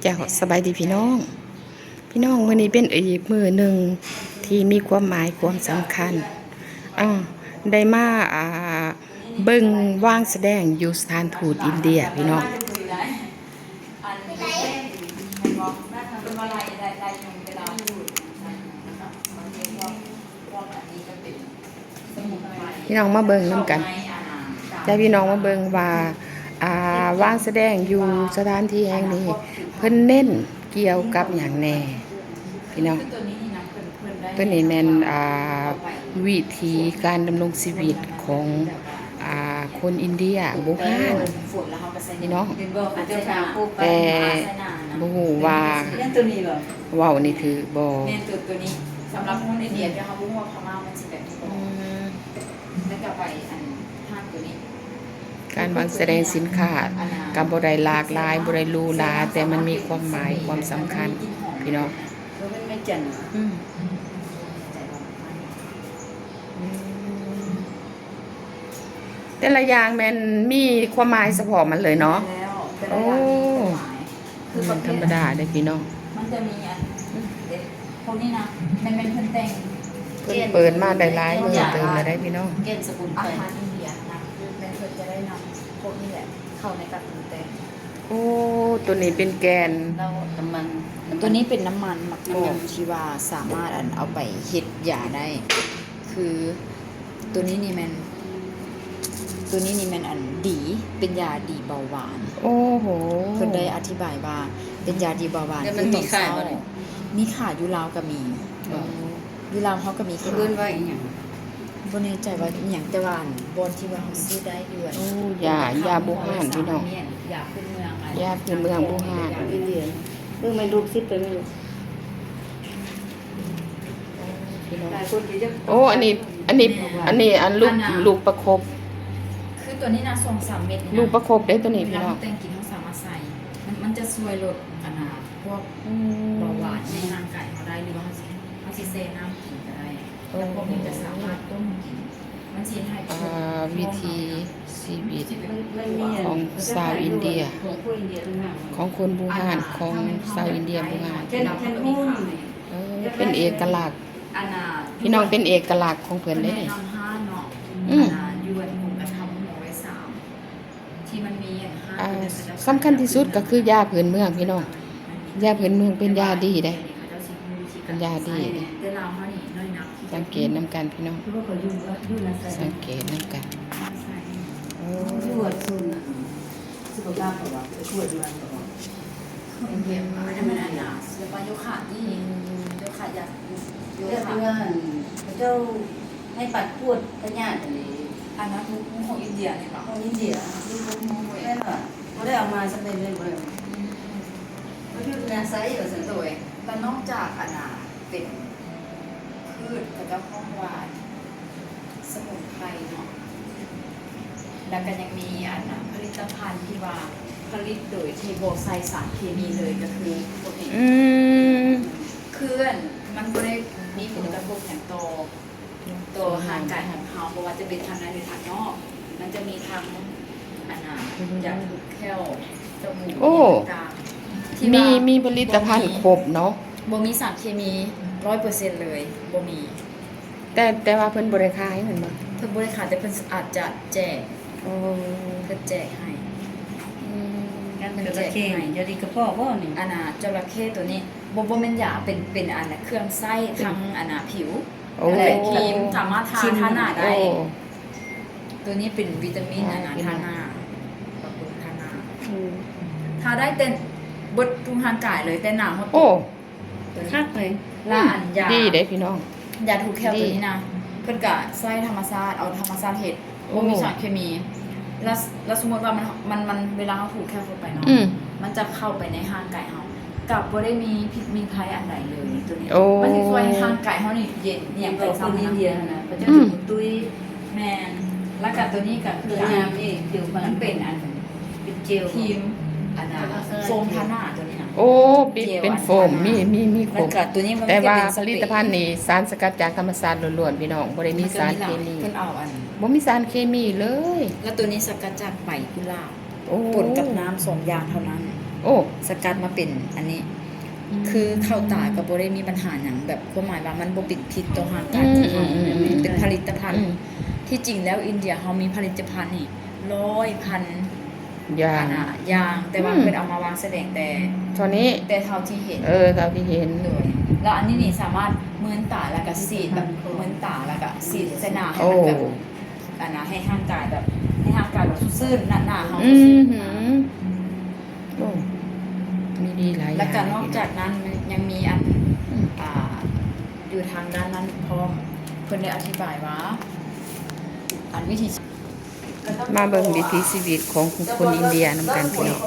เจ้าสบายดีพี่น้องมื้อนี้เป็นอีกมื้อหนึ่งที่มีความหมายความสำคัญอ่าได้มาเบิ่งว่างแสดงอยู่สถานทูตอินเดียพี่น้องพี่น้องมาเบิ่งนำกันได้พี่น้องมาเบิ่งว่าว่างแสดงอยู่สถานที่แห่งนี้เพิ่นเน้นเกี่ยวกับหยังแน่พี่น้องตัวนี้แม่นวิธีการดำรงชีวิตของคนอินเดียโบราณพี่น้องแต่บ่ฮู้ว่าเว้านี่ถือบ่แม่นตัวนี้สำหรับคนอินเดียที่เขาบ่ฮู้ว่าพม่ามันสิแบบนี้บ่แล้วก็ไปอันทางตัวนี้การวางแสดงสินค้ากับบ่ได้หลากหลายบ่ได้หรูหราแต่มันมีความหมายความสำคัญพี่น้องแต่ละอย่างแมันมีความหมายเฉพาะมันเลยเนาะโอ้คือธรรมดาได้พี่น้องมันจะมีอันพวกนี้นะมันเป็นเพิ่นแต่งเปิดมาได้หลายมื้อเติมมาได้พี่น้องเกณฑ์สกุลอาหารอินเดียนะมันเพิ่นจะได้นำพวกนี้แหละเข้าในการปรุงแต่งโอ้ตัวนี้เป็นแกนแล้วน้ำมันตัวนี้เป็นน้ำมันหมักโมที่ว่าสามารถเอาไปเฮ็ดยาได้คือตัวนี้นี่มันอันดีเป็นยาดีเบาหวานโอ้โหเพิ่นได้อธิบายว่าเป็นยาดีเบาหวานคือต้องเศร้ามีขายอยู่ลาวก็มีอยู่ลาวเขาก็มีขายเพิ่นว่าอีหยังบ่แน่ใจว่าอีหยังแต่ว่าบ่ที่ว่าเขาซื้อได้อยู่โอ้ยาโบราณพี่น้องยาพื้นเมืองยาพื้นเมืองโบราณอินเดียเรื่องมันรูปซิปไปไม่รู้หลายคนจะโอ้อันนี้ลูกประคบคือตัวนี้นะ2-3 เม็ดลูกประคบได้ตัวนี้พี่น้องแต่งกินเขาสามารถใส่มันจะช่วยลดพวกเบาหวานในร่างกายเขาได้หรือว่าเขาสิเซน้ำกินก็ได้แล้วพวกนี้จะสามารถต้มกินมันสิให้วิธีชีวิตของชาวอินเดียของคนโบราณของชาวอินเดียโบราณเป็นเอกลักษณ์พี่น้องเป็นเอกลักษณ์ของเพิ่นได้เลยยวนผมกระทำหมูไว้3ที่มันมีสำคัญที่สุดก็คือยาพื้นเมืองพี่น้องยาพื้นเมืองเป็นยาดีได้เป็นยาดีสังเกตนำกันพี่น้องสังเกตนำกันตรวจสุขภาพของเราตรวจดูแลของเราเป็นเยี่ยมมากได้มันอันน่ะเสื้อผ้าโยคะที่โยคะอยากโยคะเจ้าให้ปัดปวดพญาติอะไรอันนั้นของอินเดียเนี่ยป่ะของอินเดียที่เขาแค่น่ะเขาได้เอามาสำเร็จเลยเลยเขาชื่องานไซส์เหรอสันตัวแต่นอกจากอันน่ะเป็นพืชกับเจ้าของหวานสมุนไพรเนาะแล้วก็ยังมีอันน่ะผลิตภัณฑ์ที่ว่าผลิตโดยที่โบไซสารเคมีเลยก็คือพวกนี้เคลื่อนมันก็ได้มีผลกระทบอย่างตัวห่างกายของเขาเพราะว่าจะเป็นทางในหรือทางนอกมันจะมีทางอันน่ะจากแคลจมูกกลางมีผลิตภัณฑ์ครบเนาะบ่มีสารเคมี 100% เลยบ่มีแต่ว่าเพิ่นบ่ได้ขายเหมือนบ่เพิ่นบ่ได้ขายแต่เพิ่นอาจจะแจกเพิ่นแจกให้งานจระเข้จะดีกระเพาะบ่นี่อันน่ะจระเข้ตัวนี้บ่แม่นยาเป็นอันน่ะเครื่องไส้ทั้งอันน่ะผิวและครีมสามารถทาหน้าได้ตัวนี้เป็นวิตามินอันน่ะทาหน้าบำรุงทาหน้าทาได้เต็มเบิดทุกร่างกายเลยแต่หน้าเฮาคักเลยละอันยาดีเด้พี่น้องยาถูกแคลตัวนี้นะเพิ่นก็ใส่ธรรมชาติเอาธรรมชาติเฮ็ดบ่มีสารเคมีแล้วสมมุติว่ามันเวลาเฮาถูกแคลเข้าไปเนาะมันจะเข้าไปในร่างกายเฮากับบ่ได้มีพิษมีภัยอันใดเลยตัวนี้มันสิช่วยให้ร่างกายเฮานี่เย็นอย่างไปซ้ำอินเดียนะเพราะจะตุ้ยแม่นแล้วก็ตัวนี้ก็คืองามเองเดี๋ยวมันเป็นอันเป็นเจลครีมอันน่ะโฟมทาหน้าตัวนี้นะโอ้เป็นโฟมมีครบแต่ว่าผลิตภัณฑ์นี่สารสกัดจากธรรมชาติล้วนๆพี่น้องบ่ได้มีสารเคมีเพิ่นเอาอันบ่มีสารเคมีเลยแล้วตัวนี้สกัดจากใบกุหลาบป่นกับน้ำ2 อย่างเท่านั้น โอ้ สกัดมาเป็นอันนี้ คือเข้าตาก็บ่ได้มีปัญหาหยังแบบความหมายว่ามันบ่เป็นพิษต่อร่างกายของเราเป็นผลิตภัณฑ์ที่จริงแล้วอินเดียเขามีผลิตภัณฑ์นี่100,000 อย่าง อย่างแต่ว่าเพิ่นเอามาวางแสดงแต่ ตอนนี้ แต่เท่าที่เห็น เท่าที่เห็น โดยแล้วอันนี้นี่สามารถเมือนตาแล้วก็สีดแบบเมือนตาแล้วก็สีดใส่หน้าให้ โอ้ มันแบบให้ร่างกายแบบซื่นหน้าเฮา อื ซื่ ม น หือโอ้มีดีหลายอย่าง แล้วก็นอกจากนั้นมันยังมีอัน อืม อยู่ทางด้านนั้นพร้อมเพิ่นได้อธิบายว่าอันวิธี มาเบิ่งวิถีชีวิตของคนอินเดียนำกันพี่น้อง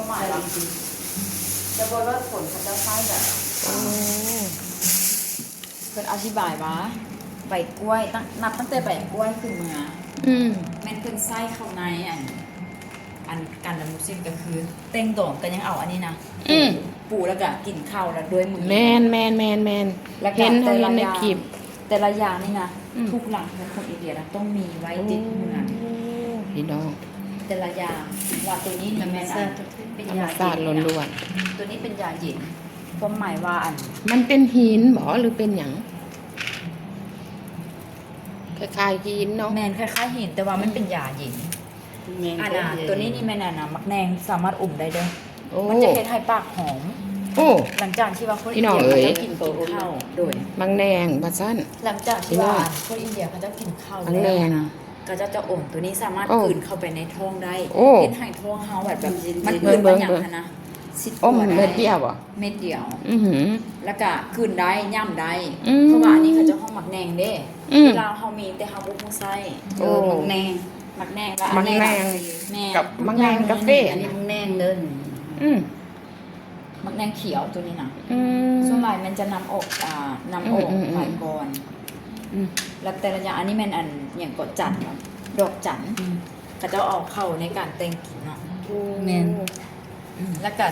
จะบอกว่าผลเขาจะใช้แบบ โอ้ เพิ่นอธิบายว่าใบกล้วยนับตั้งแต่ใบกล้วยขึ้นมา อืม แม่นเพิ่นใส่เข้าในอันการดำมุซิมก็คือเต้งโด่งก็ยังเอาอันนี้นะปูแล้วก็กินข้าวแล้วด้วยมือ แมน แล้วก็ เห็นในคลิป แต่ละอย่างนี่นะ อืม ทุกหลังของคนอินเดียนะต้องมีไว้ติดมือ พี่น้อง แต่ละอย่างว่าตัวนี้นี่แม่นเป็น ธรรม ยา ศาสตร์ เย็น ล้วน ตัวนี้เป็นยาเย็นความหมายว่าอัน ๆมันเป็นหินบ่หรือเป็นหยังคล้ายๆหินเนาะ แมนคล้ายๆเห็นแต่ว่ามันเป็นยาเย็นตัวนี้นี่แม่นมักแนงสามารถอุ่มได้เด้อ โอ้ มันจะเฮ็ดให้ปากหอม โอ้ หลังจากที่ว่าคน พี่ อิน น้อง เดีย เอ๋ย เขาจะกินข้าวโดย บางแนงบาซั่น หลังจากที่ว่าคนอินเดียเขาจะกินข้าว อันแรก นะก็จะโอนตัวนี้สามารถ โอ้ กลืนเข้าไปในท้องได้ โอ้ เห็นให้ท้องเฮาแบบมัน เบิ่ กลื ง น เบิ่ มาง อย่างนั้นนะสิบ อ้ม ตัวได้ เม็ดเดียวบ่ เม็ดเดียว อือหือ แล้วก็กลืนได้ย่ำได้ อืม เพราะว่าอันนี้เขาจะห้องหมักแนงเด้ อืม เวลาเฮามีแต่เฮาบ่ฮู้ไส้ โอ้ หมักแนงหมักแนงแล้ว หมักแนง แม่ กับมังแนงกาแฟ อันนี้มันแน่นเด้อ อืม หมักแนงเขียวตัวนี้นะ อืม ส่วนใหญ่มันจะนำออกนำออก อืม หลายก่อน อืม แล้วแต่ละอย่างอันนี้แม่นอันอย่างกดจันทร์เนาะดอกจันทร์เขาจะเอาเข้าในการแต่งกินเนาะ แม่น แล้วก็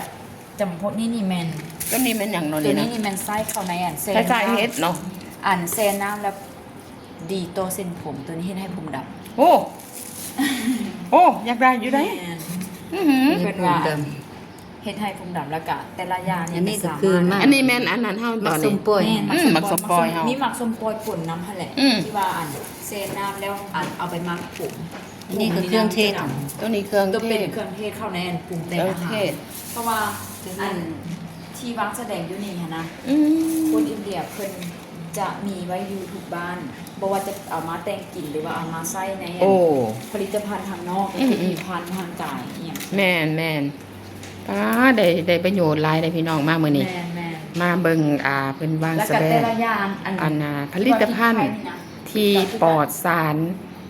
จำพวกนี้นี่แมน ก็นี่มันอย่างเนอน ตัว นี่ นี้ นะ นี่แมนไส้เข้าในอันเซน คล้ายๆเฮ็ดเนาะ อันเซนน้ำแล้วดีโตเส้นผมตัวนี้เฮ็ดให้ผมดำ โอ้ โอ้ อยากได้อยู่ได้ แม่น อือหือ เป็นว่าเฮ็ดให้ผมดำแล้วก็แต่ละอย่าง อันนี้ก็ สา คือ มารถ มา อันนี้แม่นอันนั้นเฮาตอน ส้ นี้ มป่วย แม่น หมักสมปอยเฮามี มีหมักสมปอยป่นน้ำหั่นแหละ อืม ที่ว่าอันเซนน้ำแล้วอันเอาไปหมักผม อันนี้ก็เครื่องเทศ ตัวนี้เครื่อง ตัว เท เป็น ศ เครื่องเทศเข้าในอันปรุงแต่ง เครื่ อา อง หา เท ร ศ เพราะว่าอันที่วางแสดงอยู่นี่ค่ะนะ อืม คนอินเดียเพิ่นจะมีไว้อยู่ทุกบ้านบ่ว่าจะเอามาแต่งกลิ่นหรือว่าเอามาใส่ใน โอ้ ผลิตภัณฑ์ทางนอก อืม ผลิตภัณฑ์ทางกายอหย่าง แม่นป้าได้ประโยชน์หลายเลยพี่น้องมากมื้อนี้ แม่ มาเบิ่งเพิ่นวาง แล้ว แส ก็ ด แต่ ง ละอย่างอันผลิตภัณฑ์ที่ปลอดสาร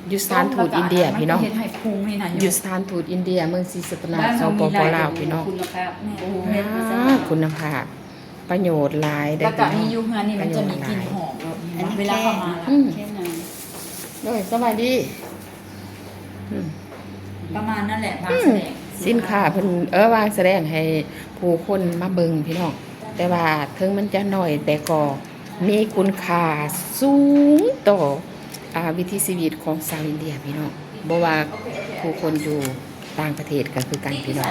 อยู่สถานทูตอินเดียพี่น้อง มัก็เฮ็ดให้พุงนี่นะ อยู่สถานทูตอินเดียเมืองศรีสะเกษ บ้าน ส เรา ป มี ป หลาย ลาวพี่น้อง คุณภาพ คุณภาพ ประโยชน์หลายได้ แล้วก็ พี่น้ มี อง อยู่เฮือนนี่มันจะมีกลิ่นหอม อันนี้ เวลาเข้ามา อืม แค่นั้น โดยสวัสดีอืม ประมาณนั่นแหละวางแสดง สินค้าเพิ่นวางแสดงให้ผู้คนมาเบิ่งพี่น้องแต่ว่าถึงมันจะน้อยแต่ก็มีคุณค่าสูงต่อวิถีชีวิตของชาวอินเดียพี่น้องบ่ว่าผู้คนอยู่ต่างประเทศก็คือกันพี่น้อง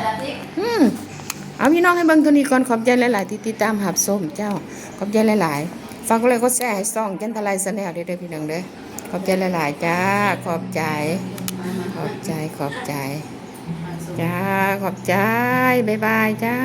เอาพี่น้องให้เบิ่งตัวนี้ก่อนขอบใจหลาย ๆ ที่ติดตามหับส้มเจ้า ขอบใจหลาย ๆ ฝากกดไลค์กดแชร์ให้ซ่องจันทไลชาแนลเด้อพี่น้องเด้อขอบใจหลาย ๆ จ้า ขอบใจ ขอบใจ จ้า ขอบใจ บ๊ายบายจ้า